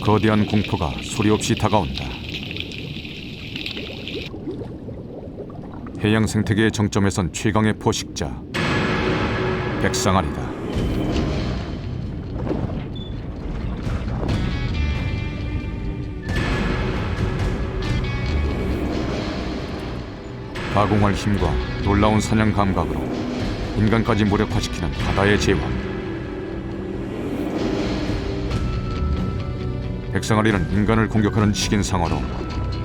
거대한 공포가 소리 없이 다가온다. 해양 생태계의 정점에 선 최강의 포식자 백상아리다. 가공할 힘과 놀라운 사냥 감각으로 인간까지 무력화시키는 바다의 제왕. 백상아리는 인간을 공격하는 식인상어로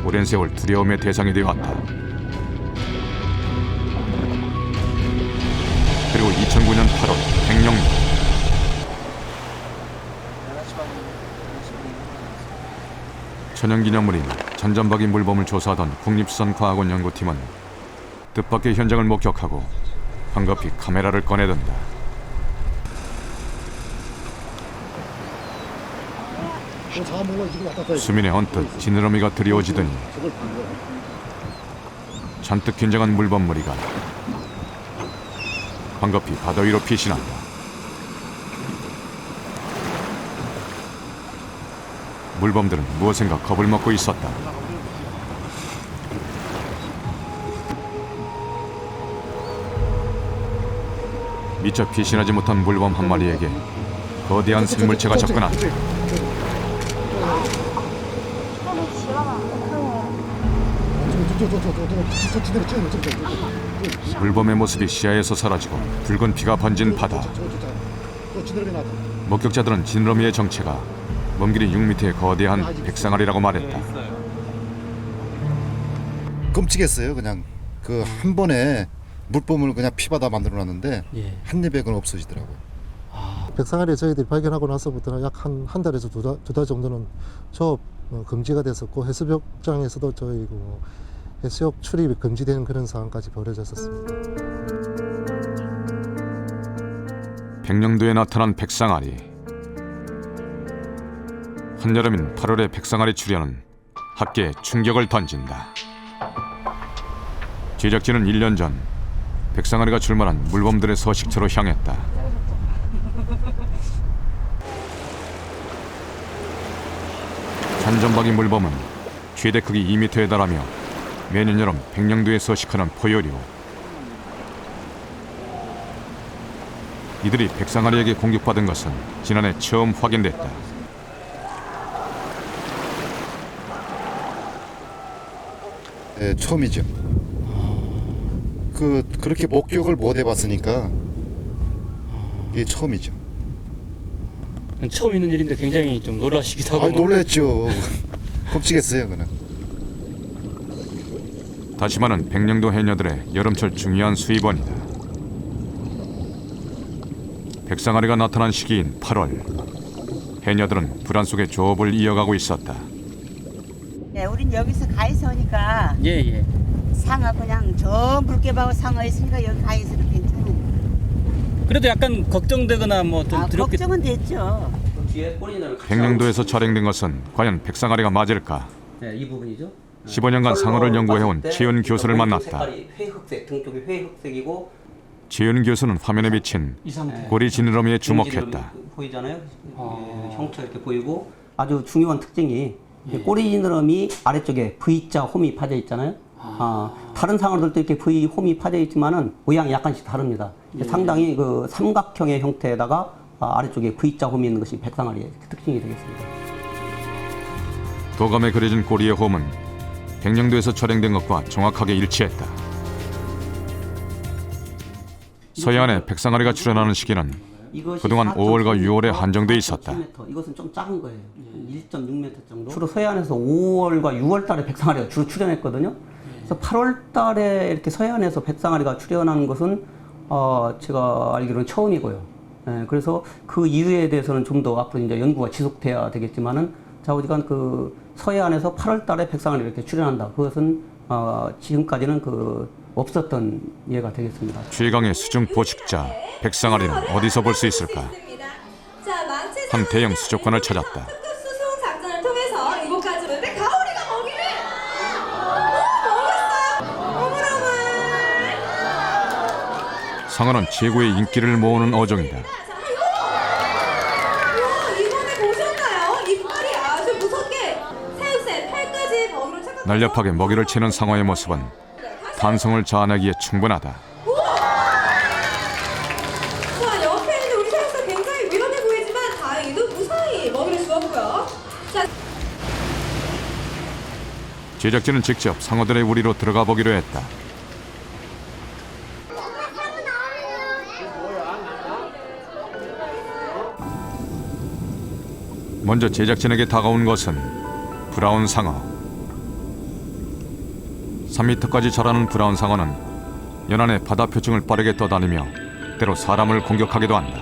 오랜 세월 두려움의 대상이 되어왔다. 그리고 2009년 8월 백령도. 천연기념물인 잔잔박이 물범을 조사하던 국립수산과학원 연구팀은 뜻밖의 현장을 목격하고 황급히 카메라를 꺼내든다. 수면에 언뜻 지느러미가 드리워지더니 잔뜩 긴장한 물범 무리가 황급히 바다 위로 피신한다. 물범들은 무엇인가 겁을 먹고 있었다. 미처 피신하지 못한 물범 한 마리에게 거대한 생물체가 접근한다. 물범의 모습이 시야에서 사라지고 붉은 피가 번진 바다. 목격자들은 지느러미의 정체가 먼길이 6m의 거대한 백상아리라고 말했다. 끔찍했어요. 그냥 그 한 번에 물범을 그냥 피바다 만들어놨는데 한 입에 그건 없어지더라고요. 백상아리 저희들이 발견하고 나서부터는 약 한 달에서 두 달 정도는 조업 금지가 됐었고, 해수욕장에서도 저희 해수욕 출입이 금지되는 그런 상황까지 벌어졌었습니다. 백령도에 나타난 백상아리. 한여름인 8월의 백상아리 출현은 학계에 충격을 던진다. 제작진은 1년 전 백상아리가 출몰한 물범들의 서식처로 향했다. 잔잔박이 물범은 최대 크기 2m에 달하며 매년 여름 백령도에 서식하는 포유류. 이들이 백상아리에게 공격받은 것은 지난해 처음 확인됐다. 네, 처음이죠. 그렇게 목격을 못 해봤으니까 이게 처음이죠. 처음 있는 일인데 굉장히 좀 놀라시기도 하고. 놀랐죠. 끔찍했어요, 그는. 다시마는 백령도 해녀들의 여름철 중요한 수입원이다. 백상아리가 나타난 시기인 8월, 해녀들은 불안 속에 조업을 이어가고 있었다. 네, 우린 여기서 가에서 오니까 예. 상어 그냥 저 물개하고 상어 있으니까 여기 가에서도 괜찮아요. 그래도 약간 걱정되거나 뭐 좀 두렵게. 걱정은 됐죠. 백령도에서 촬영된 것은 과연 백상아리가 맞을까? 네, 이 부분이죠. 15년간 상어를 연구해온 최윤 교수를 만났다. 색깔이 회흑색, 등 쪽이 회흑색이고. 최윤 교수는 화면에 비친 이 상태. 고리 지느러미에 주목했다. 보이잖아요. 형처 이렇게 보이고 아주 중요한 특징이 꼬리 지느러미 아래쪽에 V자 홈이 파져 있잖아요. 다른 상어들도 이렇게 V 홈이 파져 있지만은 모양이 약간씩 다릅니다. 상당히 그 삼각형의 형태에다가 아래쪽에 V자 홈이 있는 것이 백상아리의 특징이 되겠습니다. 도감에 그려진 꼬리의 홈은 백령도에서 촬영된 것과 정확하게 일치했다. 서해안에 백상아리가 출현하는 시기는 그동안 5월과 6월에 한정돼 있었다. 이것은 좀 작은 거예요. 1.6m 정도. 주로 서해안에서 5월과 6월 달에 백상아리가 주로 출현했거든요. 그래서 8월 달에 이렇게 서해안에서 백상아리가 출현하는 것은 제가 알기로는 처음이고요. 그래서 그 이유에 대해서는 좀 더 앞으로 이제 연구가 지속돼야 되겠지만은 좌우지간 그 서해안에서 8월 달에 백상아리 이렇게 출현한다. 그것은 지금까지는 없었던 예가 되겠습니다. 최강의 수중 포식자 백상아리는 어디서 볼 수 있을까? 한 대형 수족관을 찾았다. 수송 작전을 통해서 이곳까지 오는데 가오리가 먹이를 먹었어요. 어머나. 상어는 최고의 인기를 모으는 어종이다. 우와, 이번에 보셨나요? 이빨이 아주 무섭게 새우새 팔까지 먹이로 착각. 날렵하게 먹이를 치는 상어의 모습은 탄성을 자아내기에 충분하다. 자, 옆에 있는 우리 새우새 굉장히 위험해 보이지만 다행히도 무사히 먹이를 주었고요. 자, 제작진은 직접 상어들의 우리로 들어가 보기로 했다. 먼저 제작진에게 다가온 것은 브라운 상어. 3m까지 자라는 브라운 상어는 연안의 바다 표층을 빠르게 떠다니며 때로 사람을 공격하기도 한다.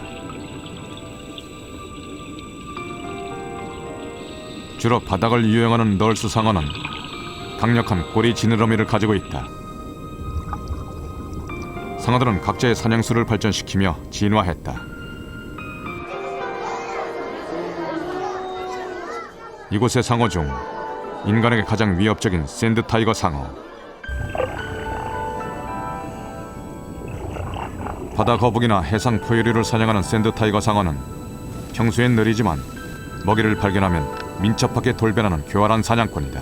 주로 바닥을 유영하는 널수 상어는 강력한 꼬리 지느러미를 가지고 있다. 상어들은 각자의 사냥수를 발전시키며 진화했다. 이곳의 상어 중 인간에게 가장 위협적인 샌드 타이거 상어. 바다 거북이나 해상 포유류를 사냥하는 샌드 타이거 상어는 평소엔 느리지만 먹이를 발견하면 민첩하게 돌변하는 교활한 사냥꾼이다.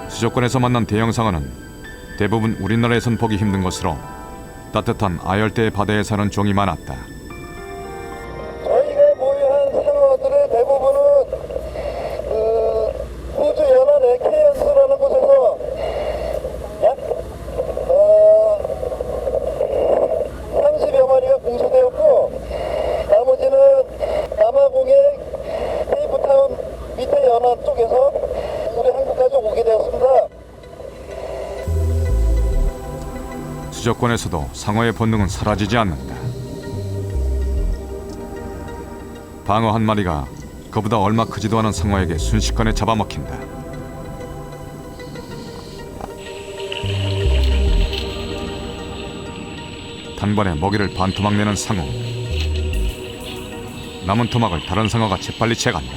수족관에서 만난 대형 상어는 대부분 우리나라에선 보기 힘든 것으로 따뜻한 아열대 바다에 사는 종이 많았다. 저희가 보유한 상어들의 대부분은 호주 연안의 케언스라는 곳에서 약 30여 마리가 공수되었고, 나머지는 남아공의 케이프타운 밑에 연안 쪽에서 우리 한국까지 오게 되었습니다. 수족관에서도 상어의 본능은 사라지지 않는다. 방어 한 마리가 그보다 얼마 크지도 않은 상어에게 순식간에 잡아먹힌다. 단번에 먹이를 반토막 내는 상어. 남은 토막을 다른 상어가 재빨리 채간다.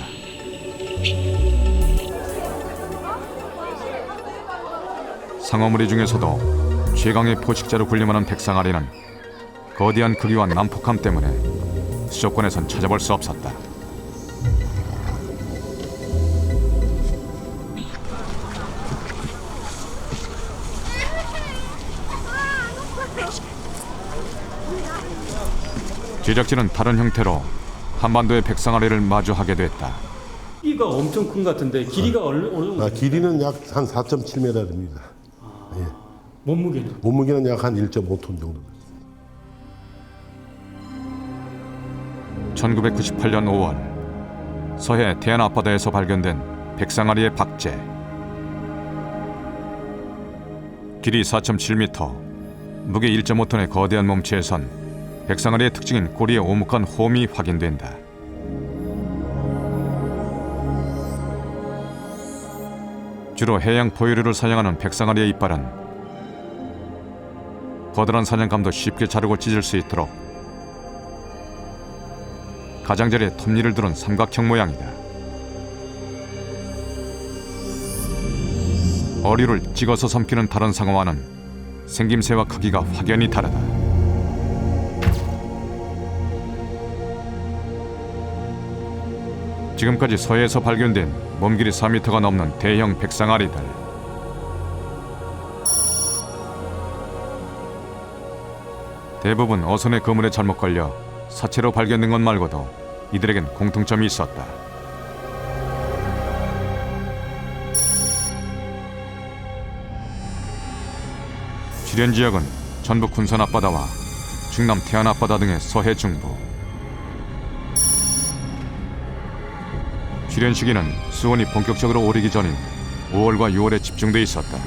상어무리 중에서도 최강의 포식자로 군림하는 백상아리는 거대한 크기와 난폭함 때문에 수족관에선 찾아볼 수 없었다. 제작진은 다른 형태로 한반도의 백상아리를 마주하게 됐다. 크기가 엄청 큰 것 같은데 길이가 어느 정도? 길이는 약 한 4.7m 됩니다. 예. 몸무게는? 몸무게는 약 한 1.5톤 정도. 1998년 5월 서해 태안 앞바다에서 발견된 백상아리의 박제. 길이 4.7m, 무게 1.5톤의 거대한 몸체에선 백상아리의 특징인 꼬리에 오목한 홈이 확인된다. 주로 해양 포유류를 사냥하는 백상아리의 이빨은 거대한 사냥감도 쉽게 자르고 찢을 수 있도록 가장자리에 톱니를 두른 삼각형 모양이다. 어류를 찍어서 삼키는 다른 상어와는 생김새와 크기가 확연히 다르다. 지금까지 서해에서 발견된 몸길이 4m가 넘는 대형 백상아리들. 대부분 어선의 그물에 잘못 걸려 사체로 발견된 것 말고도 이들에겐 공통점이 있었다. 출현 지역은 전북 군산 앞바다와 충남 태안 앞바다 등의 서해 중부. 출현 시기는 수온이 본격적으로 오르기 전인 5월과 6월에 집중돼 있었다.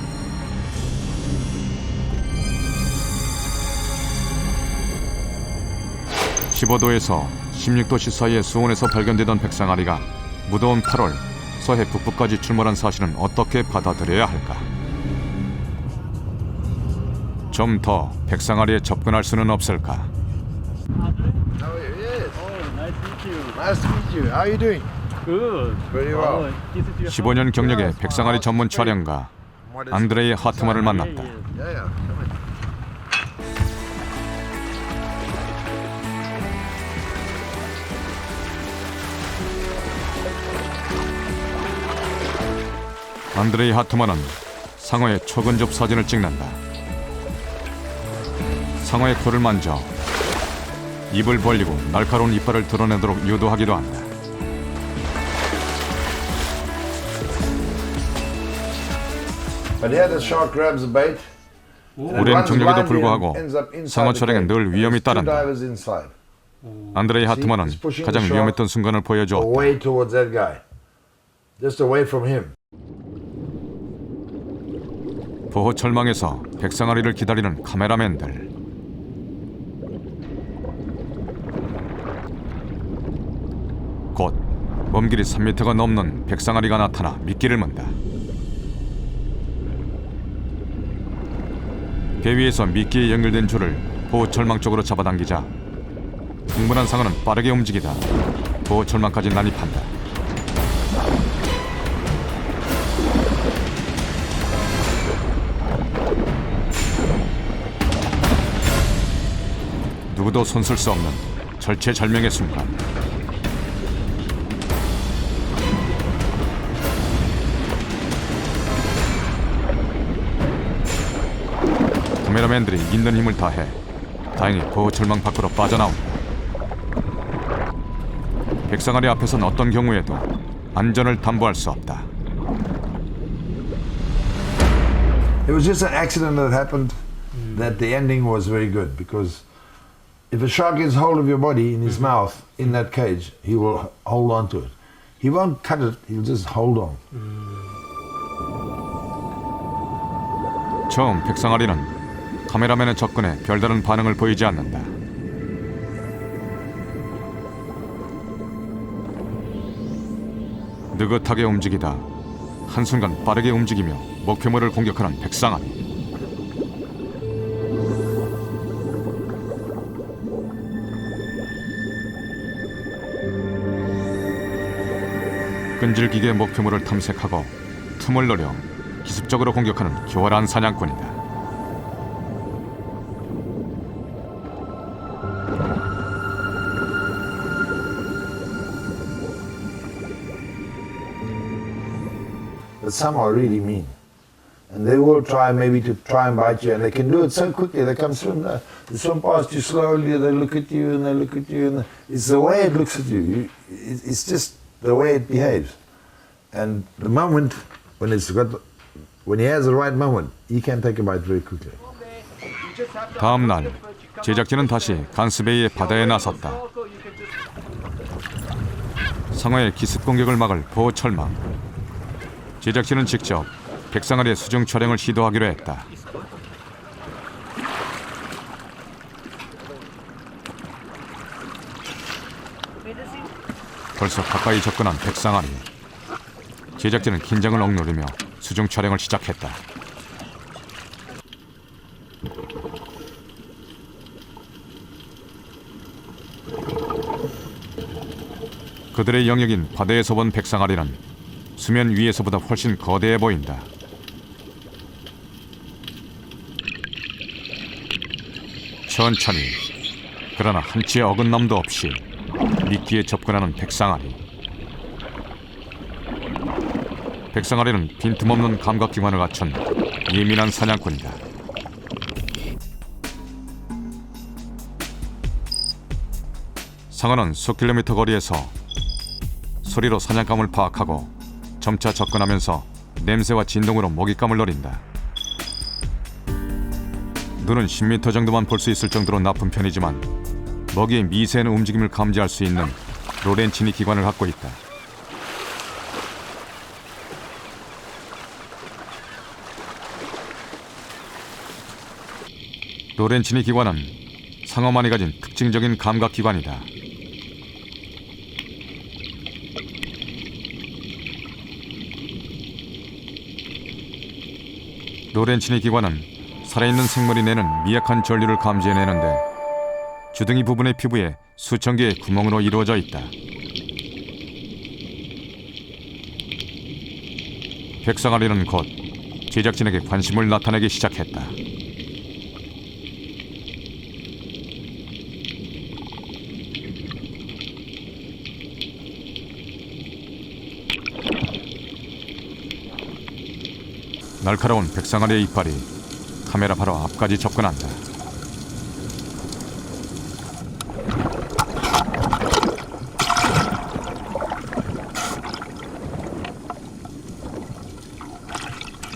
(15도에서 16도씨 사이의 수온에서 발견되던 백상아리가 무더운 8월 서해 북부까지 출몰한 사실은 어떻게 받아들여야 할까? 좀 더 백상아리에 접근할 수는 없을까? Nice to meet you. How are you doing? Good. Very well. 15년 경력의 백상아리 전문 촬영가 안드레이 하트만을 만났다. Yeah, yeah. 안드레이 하트만은 상어의 초근접 사진을 찍는다. 상어의 코를 만져 입을 벌리고 날카로운 이빨을 드러내도록 유도하기도 한다. But here the shark grabs the bait. and 오랜 runs 경력에도 blindly 불구하고 and ends up inside 상어 the 촬영에 cage. 늘 위험이 There's two 따른다. divers inside. 안드레이 하트만은 가장 위험했던 순간을 보여주었다. Away towards that guy. Just away from him. 보호 철망에서 백상아리를 기다리는 카메라맨들. 곧 몸길이 3m가 넘는 백상아리가 나타나 미끼를 문다. 배 위에서 미끼에 연결된 줄을 보호 철망 쪽으로 잡아당기자 흥분한 상어는 빠르게 움직이다 보호 철망까지 난입한다. 누구도 손쓸 수 없는 절체절명의 순간. 카메라맨들이 있는 힘을 다해 다행히 보호 철망 밖으로 빠져나온다. 백상아리 앞에선 어떤 경우에도 안전을 담보할 수 없다. It was just an accident that happened that the ending was very good because if a shark gets hold of your body in his mouth in that cage, he will hold on to it. He won't cut it, he'll just hold on. 처음 백상아리는 카메라맨의 접근에 별다른 반응을 보이지 않는다. 느긋하게 움직이다 한순간 빠르게 움직이며 목표물을 공격하는 백상아리. 끈질기게 목표물을 탐색하고 틈을 노려 기습적으로 공격하는 교활한 사냥꾼이다. But some are really mean. And they will try maybe to try and bite you, and they can do it so quickly. They come swim, they swim past you slowly, they look at you and they look at you, and it's the way it looks at you. It's just the way it behaves. And the moment when he has the right moment, he can take a bite very quickly. 다음 날 제작진은 다시 간스베이의 바다에 나섰다. 상어의 기습 공격을 막을 보호 철망. 제작진은 직접 백상아리의 수중 촬영을 시도하기로 했다. 벌써 가까이 접근한 백상아리. 제작진은 긴장을 억누르며 수중 촬영을 시작했다. 그들의 영역인 바다에서 본 백상아리는 수면 위에서보다 훨씬 거대해 보인다. 천천히 그러나 한치의 어긋남도 없이 미끼에 접근하는 백상아리. 백상아리는 빈틈없는 감각기관을 갖춘 예민한 사냥꾼이다. 상어는 수킬로미터 거리에서 소리로 사냥감을 파악하고 점차 접근하면서 냄새와 진동으로 먹잇감을 노린다. 눈은 10m 정도만 볼 수 있을 정도로 나쁜 편이지만 먹이의 미세한 움직임을 감지할 수 있는 로렌치니 기관을 갖고 있다. 로렌치니 기관은 상어만이 가진 특징적인 감각기관이다. 로렌치니 기관은 살아있는 생물이 내는 미약한 전류를 감지해내는데 주둥이 부분의 피부에 수천 개의 구멍으로 이루어져 있다. 백상아리는 곧 제작진에게 관심을 나타내기 시작했다. 날카로운 백상아리의 이빨이 카메라 바로 앞까지 접근한다.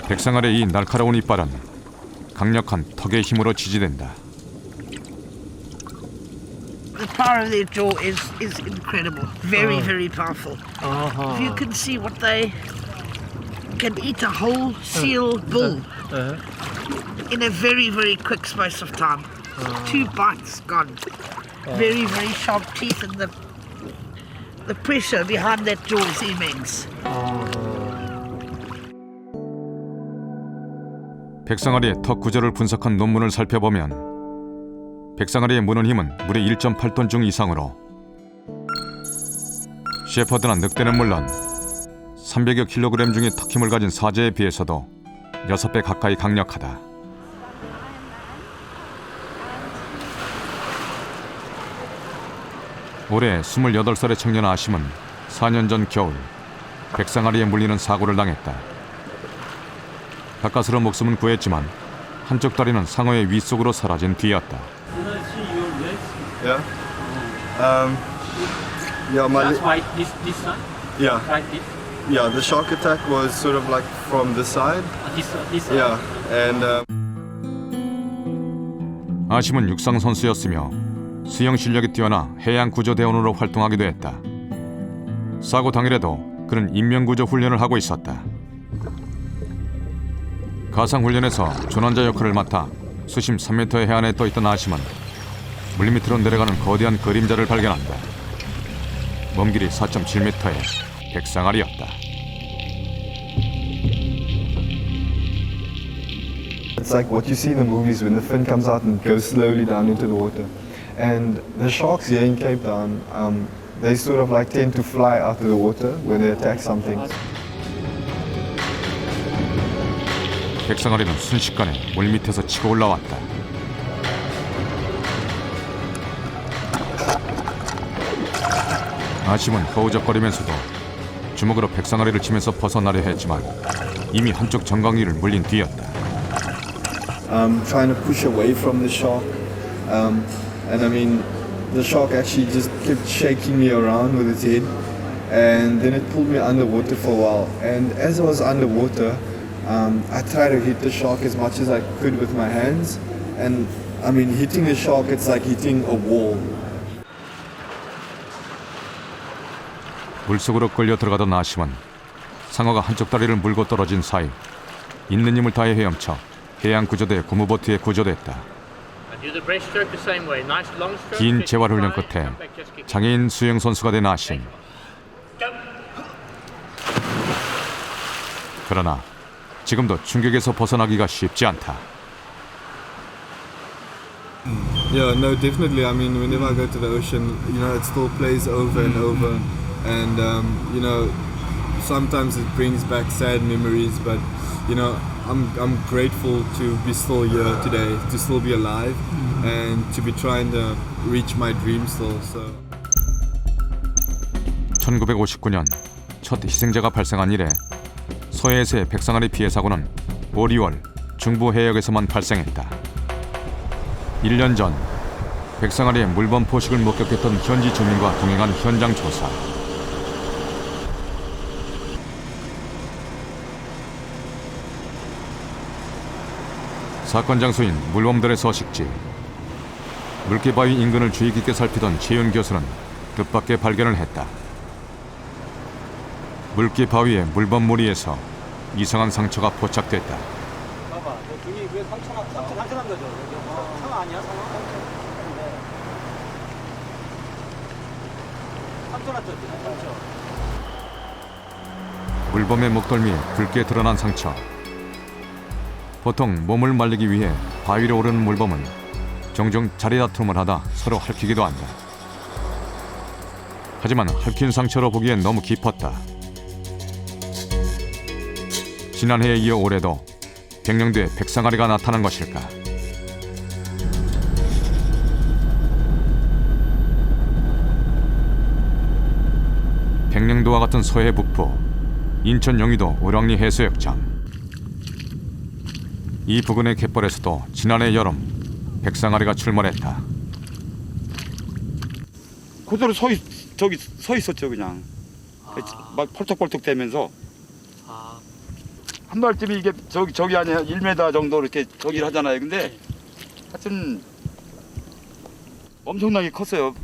백상아리의 이 날카로운 이빨은 강력한 턱의 힘으로 지지된다. The power of their jaw is incredible. Very, very powerful. If you can see what they can eat a whole seal bull in a very, very quick space of time. 2 bites gone. Very, very sharp teeth, and the pressure behind that jaw is immense. 백상아리의 턱 구조를 분석한 논문을 살펴보면 백상아리의 무는 힘은 무려 1.8톤 중 이상으로 셰퍼드나 늑대는 물론 300여 킬로그램 중의 턱힘을 가진 사제에 비해서도 6배 가까이 강력하다. 올해 28살의 청년 아심은 4년 전 겨울 백상아리에 물리는 사고를 당했다. 가까스로 목숨은 구했지만 한쪽 다리는 상어의 위 속으로 사라진 뒤였다. Yeah. Yeah, my That's why this side, yeah, right this, yeah. The shock attack was sort of like from the side. this side. Yeah, and 아심은 육상 선수였으며 수영 실력이 뛰어나 해양 구조대원으로 활동하기도 했다. 사고 당일에도 그는 인명구조 훈련을 하고 있었다. 가상 훈련에서 조난자 역할을 맡아 수심 3m의 해안에 떠있던 아심은 물밑으로 내려가는 거대한 그림자를 발견한다. 먼 길이 4.7m의 백상아리였다. it's like what you see in the movies when the fin comes out and goes slowly down into the water. And the sharks here in Cape Town, they sort of like tend to fly out of the water when they attack something. 백상아리는 순식간에 물밑에서 치고 올라왔다. 아심은 허우적거리면서도 주먹으로 백상아리를 치면서 벗어나려 했지만 이미 한쪽 정강이를 물린 뒤였다. Trying to push away from the shark, and I mean, the shark actually just kept shaking me around with its head, and then it pulled me underwater for a while. And as I was underwater, I tried to hit the shark as much as I could with my hands, and I mean, hitting the shark, it's like hitting a wall. 물속으로 끌려 들어가던 아심은 상어가 한쪽 다리를 물고 떨어진 사이 있는 힘을 다해 헤엄쳐 해양구조대 고무보트에 구조됐다. 긴 재활훈련 끝에 장애인 수영 선수가 된 아심. 그러나 지금도 충격에서 벗어나기가 쉽지 않다. Yeah, no, definitely. I mean, whenever I go to the ocean, you know, it still plays over and over, and you know, sometimes it brings back sad memories. But you know, I'm grateful to be still here today, to still be alive, and to be trying to reach my dreams still. So. 1959년 첫 희생자가 발생한 이래 서해에서의 백상아리 피해 사고는 보리월 중부 해역에서만 발생했다. 1년 전 백상아리의 물범 포식을 목격했던 현지 주민과 동행한 현장 조사. 사건 장소인 물범들의 서식지. 물개바위 인근을 주의 깊게 살피던 최윤 교수는 뜻밖의 발견을 했다. 물개바위의 물범 무리에서 이상한 상처가 포착됐다. 봐봐, 등이 왜 상처 난 거죠? 상어 아니야? 상처 났죠? 상처. 물범의 목덜미에 붉게 드러난 상처. 보통 몸을 말리기 위해 바위로 오르는 물범은 종종 자리다툼을 하다 서로 핥히기도 한다. 하지만 핥힌 상처로 보기엔 너무 깊었다. 지난해에 이어 올해도 백령도에 백상아리가 나타난 것일까? 백령도와 같은 서해 북부 인천 영위도 우렁리 해수욕장. 이 부근의 갯벌에서도 지난해 여름 백상아리가 출몰했다. 그대로 서 있었죠 그냥. 막 펄떡펄떡 대면서 한 발쯤이 이게 저기 아니야 1m 정도 이렇게 저기를 하잖아요. 근데 하여튼 엄청나게 컸어요.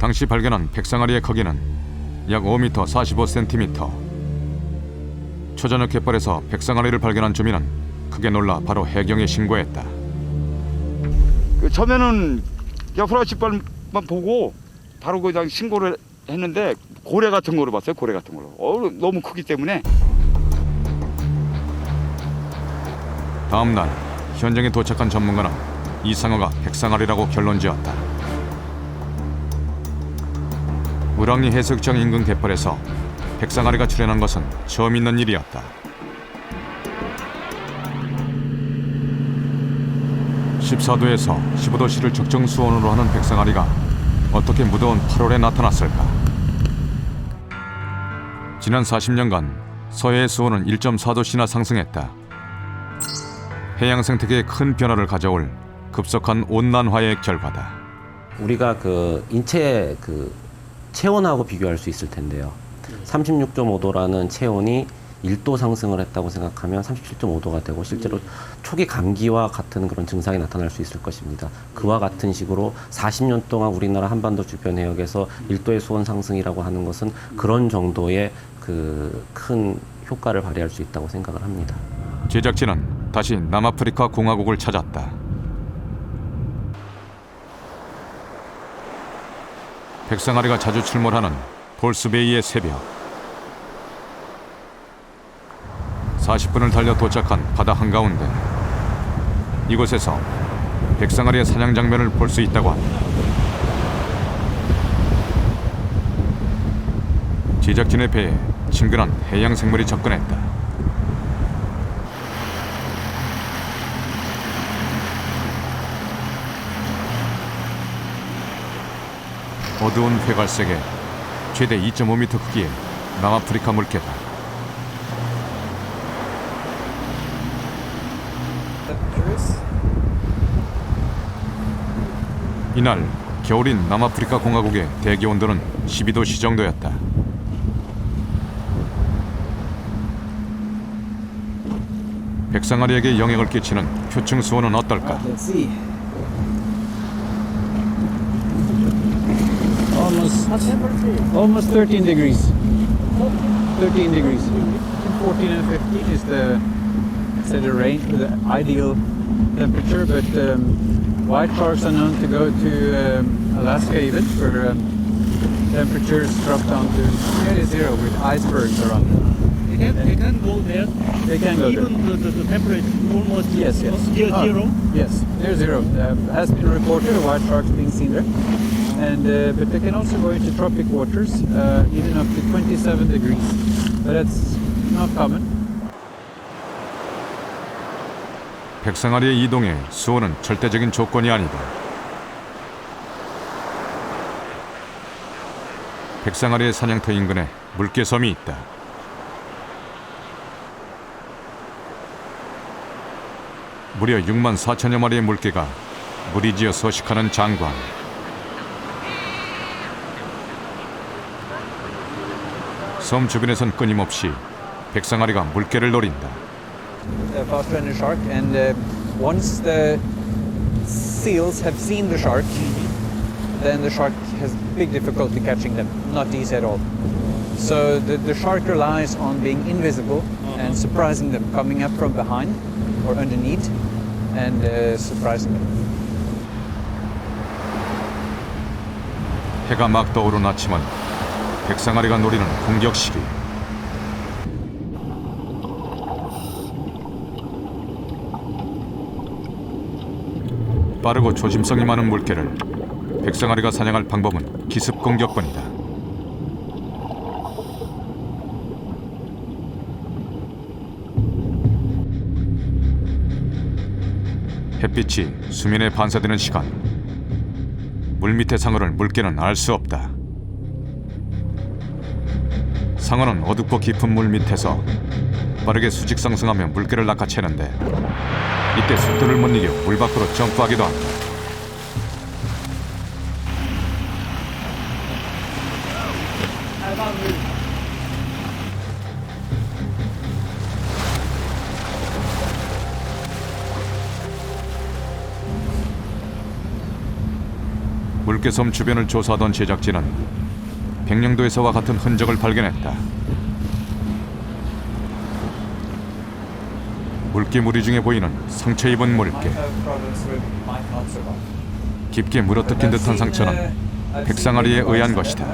당시 발견한 백상아리의 크기는 약 5m 45cm. 초저녁 갯벌에서 백상아리를 발견한 주민은 크게 놀라 바로 해경에 신고했다. 처음에는 그냥 후라시발만 보고 바로 그냥 신고를 했는데 고래 같은 거로 봤어요. 고래 같은 걸로. 너무 크기 때문에. 다음 날 현장에 도착한 전문가는 이 상어가 백상아리라고 결론지었다. 우랑리 해수욕장 인근 갯벌에서 백상아리가 출현한 것은 처음 있는 일이었다. (14도에서 15도씨를 적정 수온으로 하는 백상아리가 어떻게 무더운 8월에 나타났을까? 지난 40년간 서해의 수온은 1.4도씨나 상승했다. 해양 생태계에 큰 변화를 가져올 급속한 온난화의 결과다. 우리가 인체 체온하고 비교할 수 있을 텐데요. 36.5도라는 체온이 1도 상승을 했다고 생각하면 37.5도가 되고 실제로 초기 감기와 같은 그런 증상이 나타날 수 있을 것입니다. 그와 같은 식으로 40년 동안 우리나라 한반도 주변 해역에서 1도의 수온 상승이라고 하는 것은 그런 정도의 큰 효과를 발휘할 수 있다고 생각을 합니다. 제작진은 다시 남아프리카 공화국을 찾았다. 백상아리가 자주 출몰하는 볼스베이의 새벽. 40분을 달려 도착한 바다 한가운데. 이곳에서 백상아리의 사냥 장면을 볼 수 있다고 합니다. 제작진의 배에 친근한 해양 생물이 접근했다. 어두운 회갈색에 최대 2.5m 크기의 남아프리카 물개다. 이날 겨울인 남아프리카 공화국의 대기 온도는 12도씨 정도였다. 백상아리에게 영향을 끼치는 표층 수온은 어떨까? Almost 13 degrees. 13 degrees. 14 and 15 is the range, the ideal temperature, but white sharks are known to go to Alaska even, where temperatures drop down to nearly zero with icebergs around them. They can go there. They can go there. Even the temperature almost Yes. zero. Yes, near zero. Has been reported white sharks being seen there, and but they can also go into tropic waters, even up to 27 degrees. But that's not common. 백상아리의 이동에 수온은 절대적인 조건이 아니다. 백상아리의 사냥터 인근에 물개섬이 있다. 무려 6만 4천여 마리의 물개가 무리지어 서식하는 장관. 섬 주변에선 끊임없이 백상아리가 물개를 노린다. Fast running shark, and once the seals have seen the shark, then the shark has big difficulty catching them. Not easy at all. So the shark relies on being invisible and surprising them, coming up from behind or underneath and surprising them. 해가 막 떠오른 아침은 백상아리가 노리는 공격 시기. 빠르고 조심성이 많은 물개를 백상아리가 사냥할 방법은 기습 공격뿐이다. 햇빛이 수면에 반사되는 시간. 물밑의 상어를 물개는 알 수 없다. 상어는 어둡고 깊은 물 밑에서 빠르게 수직 상승하며 물개를 낚아채는데 이때 속도를 못 이겨 물 밖으로 점프하기도 한다. 물개섬 주변을 조사하던 제작진은 백령도에서와 같은 흔적을 발견했다. 물개 무리 중에 보이는 상처 입은 물개. 깊게 물어뜯긴 듯한 상처는 백상아리에 의한 것이다.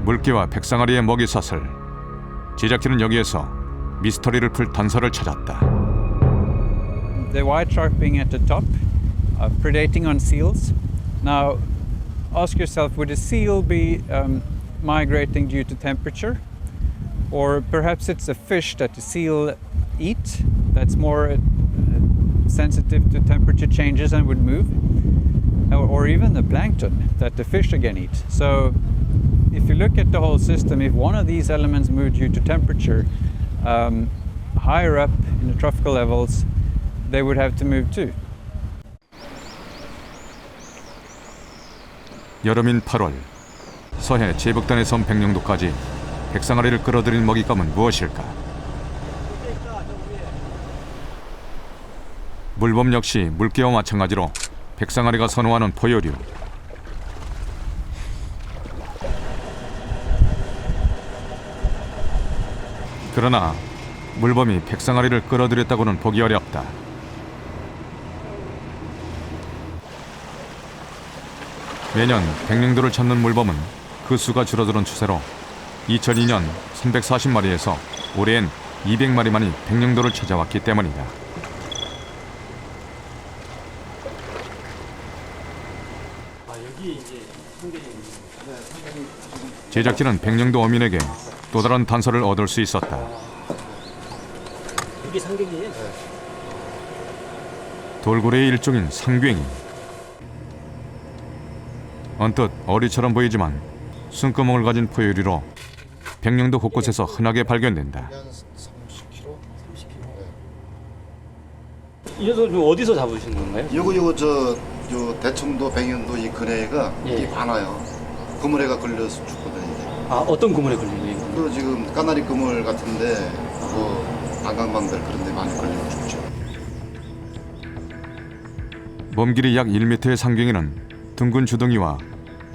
물개와 백상아리의 먹이 사슬. 제작진은 여기에서 미스터리를 풀 단서를 찾았다. The white shark being at the top, predating on seals. Now, ask yourself, would a seal be migrating due to temperature? Or perhaps it's a fish that the seal eat that's more sensitive to temperature changes and would move? Or even the plankton that the fish again eat. So, if you look at the whole system, if one of these elements move due to temperature, higher up in the tropical levels, they would have to move too. 여름인 8월, 서해 제북단의 섬 백령도까지 백상아리를 끌어들인 먹잇감은 무엇일까? 물범 역시 물개와 마찬가지로 백상아리가 선호하는 포유류. 그러나 물범이 백상아리를 끌어들였다고는 보기 어렵다. 매년 백령도를 찾는 물범은 그 수가 줄어드는 추세로 2002년 340마리에서 올해엔 200마리만이 백령도를 찾아왔기 때문이다. 제작진은 백령도 어민에게 또 다른 단서를 얻을 수 있었다. 이게 상갱이에요? 돌고래의 일종인 상괭이. 언뜻 어리처럼 보이지만 숨구멍을 가진 포유류로 백령도 곳곳에서 흔하게 발견된다. 이 녀석은 좀 어디서 잡으신 건가요? 요거 저 대청도 백령도 이 근해가 이 많아요. 그물에가 걸려서 죽거든요. 이제. 아, 어떤 그물에 걸리니? 또 지금 까나리 그물 같은데 뭐 난강방들 그런 데 많이 걸리고 죽죠. 몸길이 약 1m의 상괭이는 둥근 주둥이와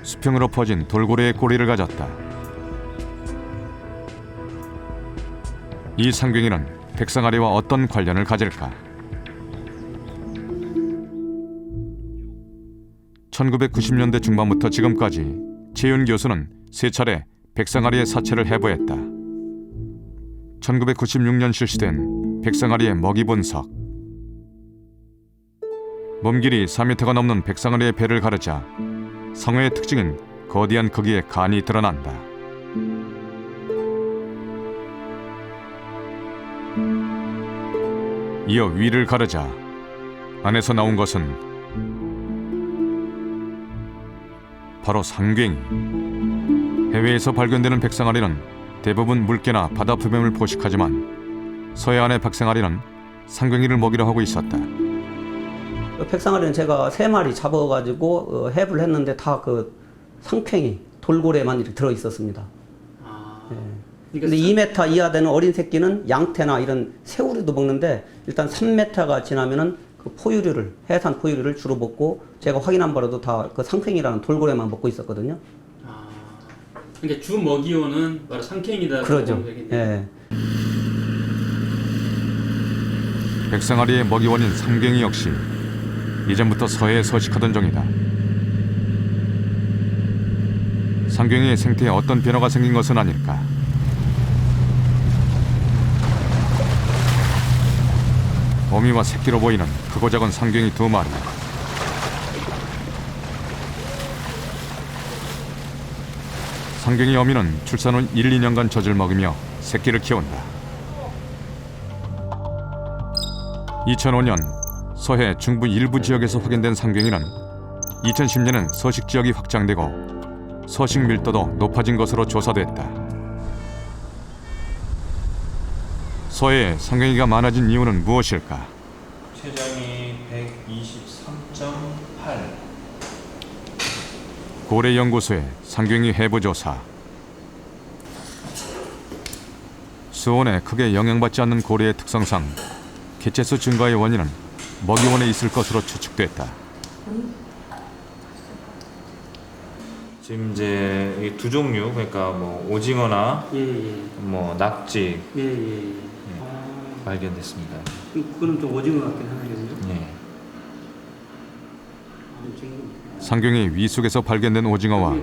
수평으로 퍼진 돌고래의 꼬리를 가졌다. 이 상괭이는 백상아리와 어떤 관련을 가질까? 1990년대 중반부터 지금까지 최윤 교수는 3차례 백상아리의 사체를 해부했다. 1996년 실시된 백상아리의 먹이 분석. 몸길이 4m가 넘는 백상아리의 배를 가르자 상어의 특징인 거대한 크기의 간이 드러난다. 이어 위를 가르자 안에서 나온 것은 바로 상괭이. 해외에서 발견되는 백상아리는 대부분 물개나 바다 표범을 포식하지만 서해안의 백상아리는 상괭이를 먹이려 하고 있었다. 백상아리는 제가 3마리 잡아가지고 해부를 했는데 다 그 상괭이, 돌고래만 이렇게 들어 있었습니다. 근데 2m 이하 되는 어린 새끼는 양태나 이런 새우류도 먹는데 일단 3m가 지나면은 그 포유류를, 해산 포유류를 주로 먹고 제가 확인한 바로도 다 그 상괭이라는 돌고래만 먹고 있었거든요. 그러니까 주 먹이원은 바로 상괭이다. 그러죠. 예. 백상아리의 먹이원인 상괭이 역시 이전부터 서해에 서식하던 종이다. 상괭이의 생태에 어떤 변화가 생긴 것은 아닐까? 어미와 새끼로 보이는 크고 작은 상괭이 2마리. 상괭이 어미는 출산 후 1, 2년간 젖을 먹이며 새끼를 키운다. 2005년 서해 중부 일부 지역에서 확인된 상괭이는 2010년엔 서식 지역이 확장되고 서식 밀도도 높아진 것으로 조사됐다. 서해에 상경이가 많아진 이유는 무엇일까? 최장이 123.8. 고래연구소의 상경이 해부조사. 수온에 크게 영향받지 않는 고래의 특성상 개체수 증가의 원인은 먹이원에 있을 것으로 추측됐다. 지금 이제 이 두 종류, 그러니까 뭐 오징어나 뭐 낙지 발견됐습니다. 그거는 좀 오징어 같긴 하네요. 예. 상경이 위속에서 발견된 오징어와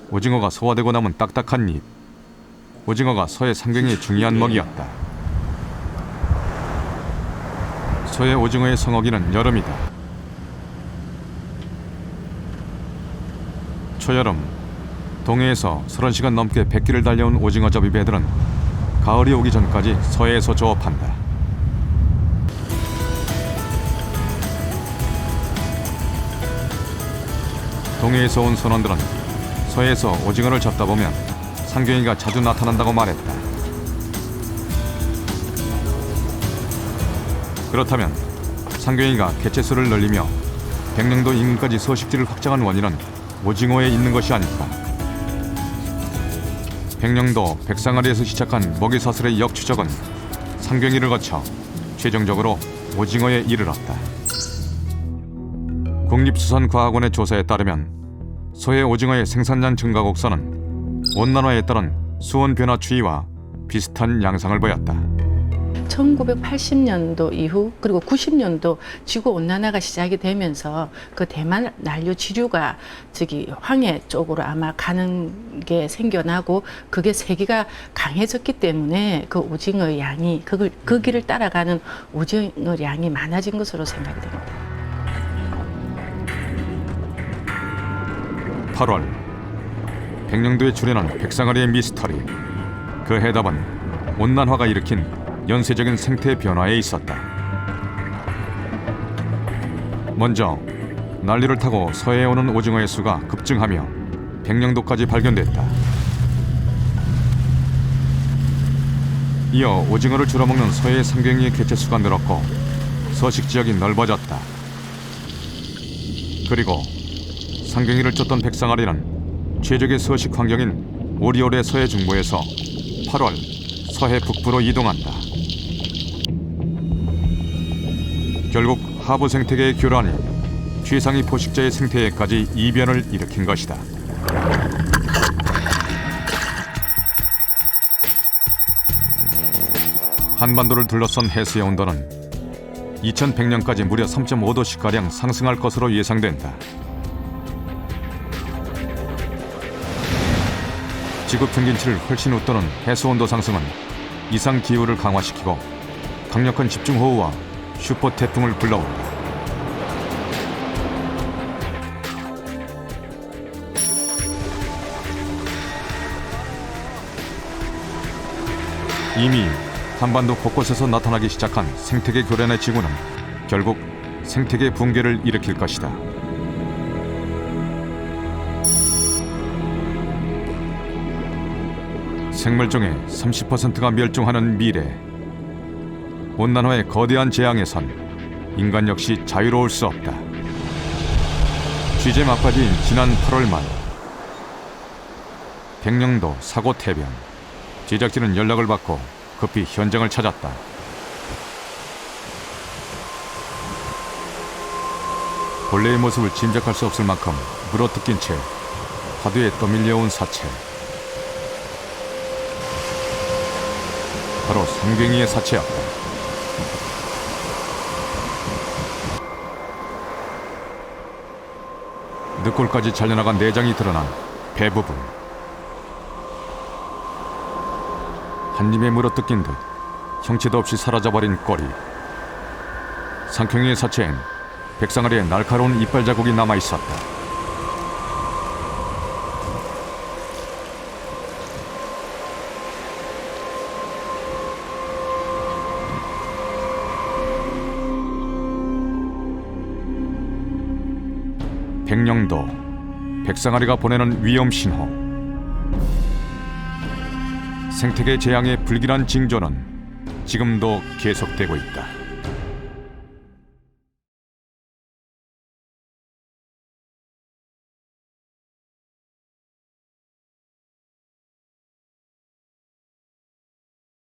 오징어가 소화되고 남은 딱딱한 잎. 오징어가 서해 상경의 중요한 먹이였다. 서해 오징어의 성어기는 여름이다. 초여름, 동해에서 30시간 넘게 백길을 달려온 오징어잡이 배들은 가을이 오기 전까지 서해에서 조업한다. 동해에서 온 선원들은 서해에서 오징어를 잡다 보면 상경이가 자주 나타난다고 말했다. 그렇다면 상경이가 개체수를 늘리며 백령도 인근까지 서식지를 확장한 원인은 오징어에 있는 것이 아닐까. 백령도 백상아리에서 시작한 먹이사슬의 역추적은 상경이를 거쳐 최종적으로 오징어에 이르렀다. 국립수산과학원의 조사에 따르면 서해 오징어의 생산량 증가 곡선은 온난화에 따른 수온 변화 추이와 비슷한 양상을 보였다. 1980년도 이후 그리고 90년도 지구 온난화가 시작이 되면서 그 대만 난류 지류가 황해 쪽으로 아마 가는 게 생겨나고 그게 세기가 강해졌기 때문에 그 오징어의 양이 그 길을 따라가는 오징어 양이 많아진 것으로 생각이 됩니다. 8월 백령도에 출현한 백상아리의 미스터리. 그 해답은 온난화가 일으킨 연쇄적인 생태 변화에 있었다. 먼저 난리를 타고 서해에 오는 오징어의 수가 급증하며 백령도까지 발견됐다. 이어 오징어를 줄어먹는 서해 상경이의 개체수가 늘었고 서식 지역이 넓어졌다. 그리고 상경이를 쫓던 백상아리는 최적의 서식 환경인 오리올의 서해 중부에서 8월 서해 북부로 이동한다. 결국 하부 생태계의 교란이 최상위 포식자의 생태계까지 이변을 일으킨 것이다. 한반도를 둘러싼 해수의 온도는 2100년까지 무려 3.5도씩가량 상승할 것으로 예상된다. 지구 평균치를 훨씬 웃도는 해수온도 상승은 이상 기후를 강화시키고 강력한 집중호우와 슈퍼 태풍을 불러온다. 이미 한반도 곳곳에서 나타나기 시작한 생태계 교란의 징후는 결국 생태계 붕괴를 일으킬 것이다. 생물종의 30%가 멸종하는 미래. 온난화의 거대한 재앙에선 인간 역시 자유로울 수 없다. 취재 막바지인 지난 8월 말 백령도 사고 태변. 제작진은 연락을 받고 급히 현장을 찾았다. 본래의 모습을 짐작할 수 없을 만큼 물어뜯긴 채 파도에 떠밀려온 사체. 바로 상경이의 사체였다. 늑골까지 잘려나간 내장이 드러난 배 부분. 한 입에 물어뜯긴 듯 형체도 없이 사라져버린 꼬리. 상경이의 사체엔 백상아리의 날카로운 이빨 자국이 남아있었다. 백령도, 백상아리가 보내는 위험 신호. 생태계 재앙의 불길한 징조는 지금도 계속되고 있다.